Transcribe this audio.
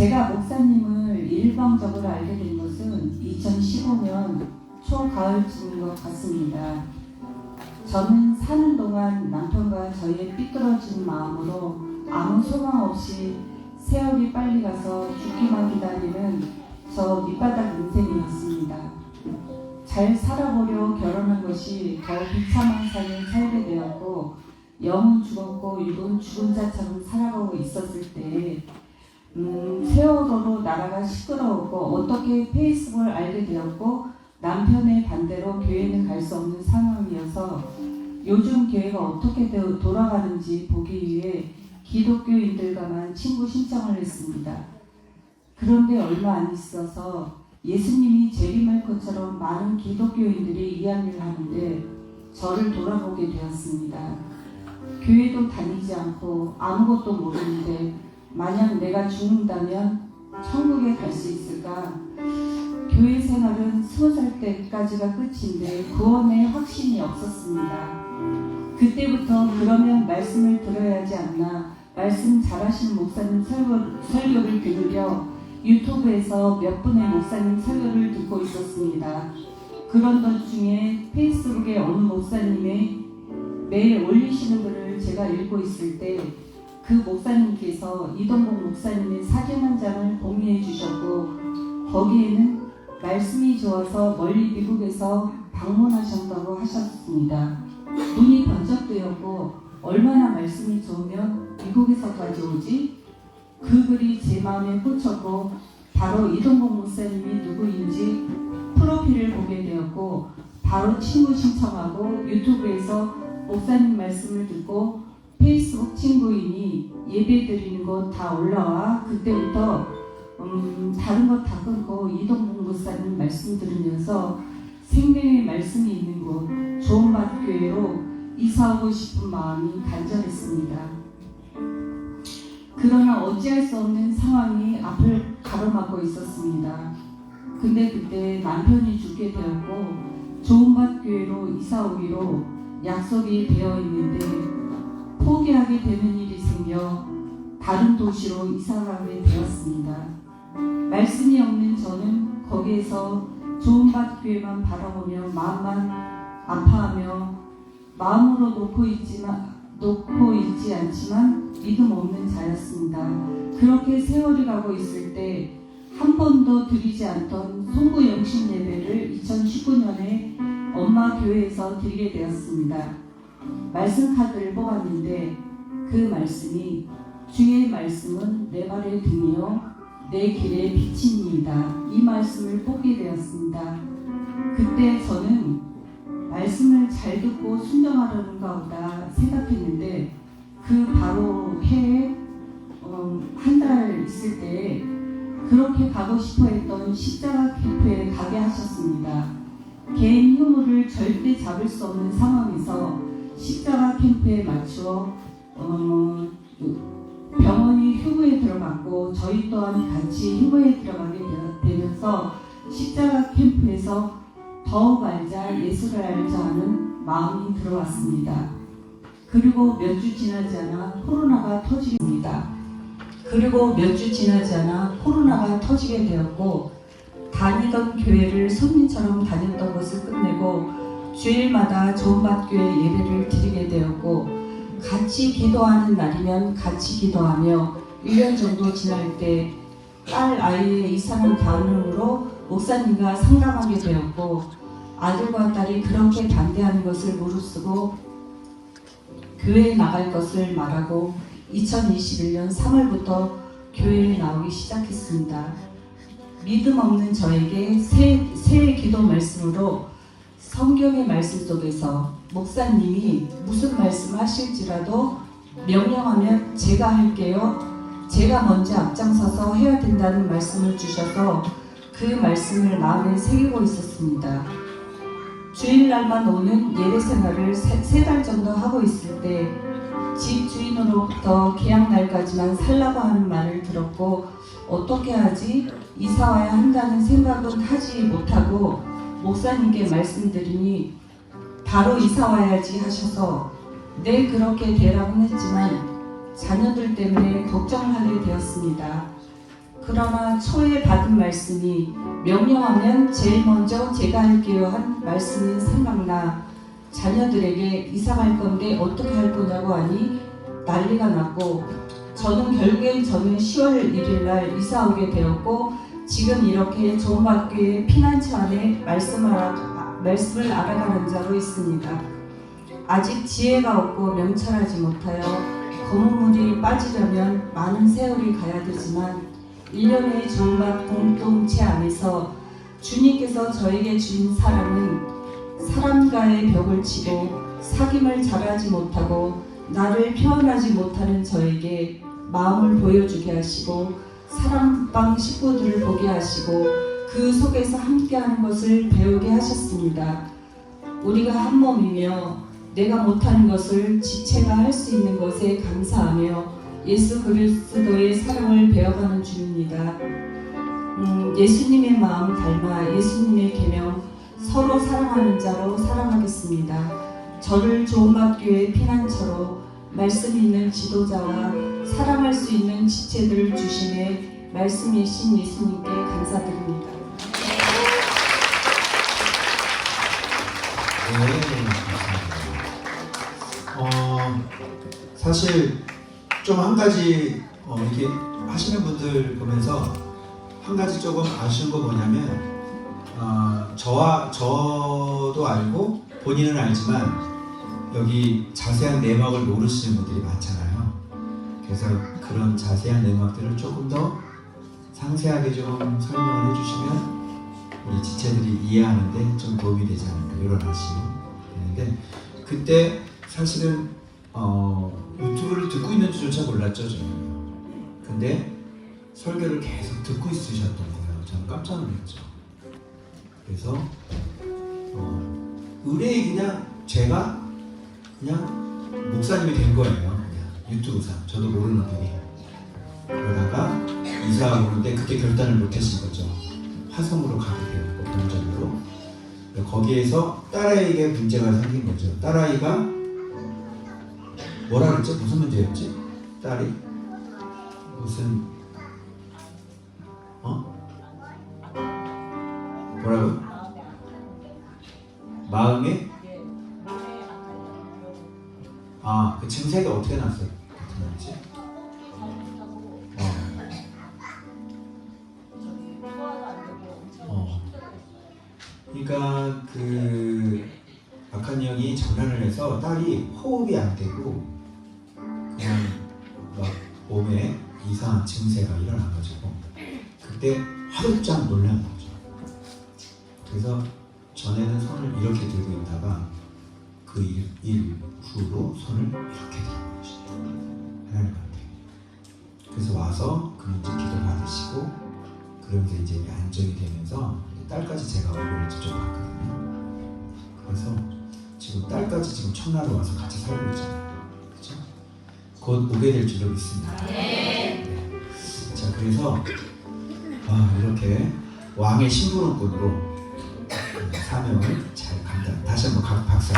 제가 목사님을 일방적으로 알게 된 것은 2015년 초가을쯤인 것 같습니다. 저는 사는 동안 남편과 저의 삐뚤어진 마음으로 아무 소망 없이 세월이 빨리 가서 죽기만 기다리는 저 밑바닥 인생이었습니다. 잘 살아보려 결혼한 것이 더 비참한 삶을 살게 되었고, 영은 죽었고 육은 죽은 자처럼 살아가고 있었을 때 세월호로 나라가 시끄러웠고, 어떻게 페이스북을 알게 되었고, 남편의 반대로 교회는 갈 수 없는 상황이어서 요즘 교회가 어떻게 돌아가는지 보기 위해 기독교인들과만 친구 신청을 했습니다. 그런데 얼마 안 있어서 예수님이 제리말커처럼 많은 기독교인들이 이야기를 하는데 저를 돌아보게 되었습니다. 교회도 다니지 않고 아무것도 모르는데 만약 내가 죽는다면 천국에 갈 수 있을까? 교회 생활은 20살 때까지가 끝인데 구원의 확신이 없었습니다. 그때부터 그러면 말씀을 들어야 하지 않나, 말씀 잘하시는 목사님 설교를 들으려 유튜브에서 몇 분의 목사님 설교를 듣고 있었습니다. 그런 도중에 페이스북에 어느 목사님의 매일 올리시는 글을 제가 읽고 있을 때 그 목사님께서 이동복 목사님의 사진 한 장을 공유해 주셨고, 거기에는 말씀이 좋아서 멀리 미국에서 방문하셨다고 하셨습니다. 눈이 번쩍 뜨였고, 얼마나 말씀이 좋으면 미국에서까지 오지? 그 글이 제 마음에 꽂혔고 바로 이동복 목사님이 누구인지 프로필을 보게 되었고, 바로 친구 신청하고 유튜브에서 목사님 말씀을 듣고 페이스북 친구이니 예배 드리는 거 다 올라와 그때부터 다른 거 다 끊고 이동복 목사님 말씀 들으면서 생명의 말씀이 있는 곳 좋은밭 교회로 이사오고 싶은 마음이 간절했습니다. 그러나 어찌할 수 없는 상황이 앞을 가로막고 있었습니다. 근데 그때 남편이 죽게 되었고 좋은밭 교회로 이사오기로 약속이 되어 있는데 포기하게 되는 일이 생겨 다른 도시로 이사가게 되었습니다. 말씀이 없는 저는 거기에서 좋은밭 교회만 바라보며 마음만 아파하며 마음으로 놓고 있지 않지만 믿음 없는 자였습니다. 그렇게 세월이 가고 있을 때 한 번도 드리지 않던 송구 영신 예배를 2019년에 엄마 교회에서 드리게 되었습니다. 말씀 카드를 뽑았는데 그 말씀이 주의 말씀은 내 발의 등이요 내 길의 빛입니다. 이 말씀을 뽑게 되었습니다. 그때 저는 말씀을 잘 듣고 순종하려는가 보다 생각했는데 그 바로 해에 한 달 있을 때 그렇게 가고 싶어 했던 십자가 캠프에 가게 하셨습니다. 개인 휴무를 절대 잡을 수 없는 상황에서 십자가 캠프에 맞추어 병원이 휴무에 들어갔고 저희 또한 같이 휴무에 들어가게 되면서 십자가 캠프에서 더욱 알자 예수를 알자 하는 마음이 들어왔습니다. 그리고 몇 주 지나지 않아 코로나가 터지게 되었고 다니던 교회를 손님처럼 다녔던 것을 끝내고 주일마다 좋은밭 교회 예배를 드리게 되었고 같이 기도하는 날이면 같이 기도하며 1년 정도 지날 때 딸 아이의 이상한 반응으로 목사님과 상담하게 되었고 아들과 딸이 그렇게 반대하는 것을 무릅쓰고 교회에 나갈 것을 말하고 2021년 3월부터 교회에 나오기 시작했습니다. 믿음 없는 저에게 새 기도 말씀으로 성경의 말씀 속에서 목사님이 무슨 말씀 하실지라도 명령하면 제가 할게요. 제가 먼저 앞장서서 해야 된다는 말씀을 주셔서 그 말씀을 마음에 새기고 있었습니다. 주일날만 오는 예배 생활을 3달 정도 하고 있을 때 집 주인으로부터 계약날까지만 살라고 하는 말을 들었고 어떻게 하지? 이사와야 한다는 생각은 하지 못하고 목사님께 말씀드리니 바로 이사와야지 하셔서 네 그렇게 되라고 했지만 자녀들 때문에 걱정을 하게 되었습니다. 그러나 초에 받은 말씀이 명령하면 제일 먼저 제가 할게요 한 말씀이 생각나 자녀들에게 이사 갈 건데 어떻게 할 거냐고 하니 난리가 났고 저는 결국엔 10월 1일 날 이사 오게 되었고 지금 이렇게 좋은 학교의 피난처 안에 말씀을 알아가는 자로 있습니다. 아직 지혜가 없고 명철하지 못하여 거문물이 빠지려면 많은 세월이 가야 되지만 1년의 종막 공동체 안에서 주님께서 저에게 주신 사랑은 사람과의 벽을 치고 사귐을 잘하지 못하고 나를 표현하지 못하는 저에게 마음을 보여주게 하시고 사랑방 식구들을 보게 하시고 그 속에서 함께하는 것을 배우게 하셨습니다. 우리가 한 몸이며 내가 못하는 것을 지체가 할 수 있는 것에 감사하며 예수 그리스도의 사랑을 배워가는 중입니다. 예수님의 마음 닮아 예수님의 계명 서로 사랑하는 자로 살아가겠습니다. 저를 좋은 학교의 피난처로 말씀 있는 지도자와 사랑할 수 있는 지체들을 주심에 말씀이신 예수님께 감사드립니다. 사실 좀 한 가지 이렇게 하시는 분들 보면서 한 가지 조금 아쉬운 거 뭐냐면 저도 알고 본인은 알지만 여기 자세한 내막을 모르시는 분들이 많잖아요. 그래서 그런 자세한 내막들을 조금 더 상세하게 좀 설명을 해주시면 우리 지체들이 이해하는데 좀 도움이 되지 않을까 이런 아쉬움 있는데 그때 사실은 유튜브를 듣고 있는 줄조차 몰랐죠 저는. 근데 설교를 계속 듣고 있으셨던 거예요. 저는 깜짝 놀랐죠. 그래서 의뢰이 그냥 제가 그냥 목사님이 된 거예요. 그냥 유튜브상 저도 모르는 분이. 그러다가 이사 오는데 그때 결단을 못 하신 거죠. 화성으로 가게 되었고 본전으로. 거기에서 딸아이에게 문제가 생긴 거죠. 딸아이가 뭐라 그랬죠? 무슨 문제였지? 딸이 무슨 뭐라고? 마음에? 그 증세가 어떻게 났어요? 어떻게 났지? 그러니까 그 박한이 형이 장난을 해서 딸이 호흡이 안 되고 그냥 막 몸에 이상한 증세가 일어나가지고 그때 화들짝 놀란 거죠. 그래서 전에는 손을 이렇게 들고 있다가 그 이후로 손을 이렇게 들고 계시죠. 하나님한테. 그래서 와서 그 문제 기도 받으시고 그러면서 이제 안정이 되면서 딸까지 제가 얼굴을 직접 봤거든요. 그래서 지금 딸까지 지금 청라로 와서 같이 살고 있잖아요. 그렇죠? 곧 오게 될 줄로 믿습니다. 네. 자, 그래서 이렇게 왕의 심부름꾼으로 사명을 잘 감당. 다시 한번 박수.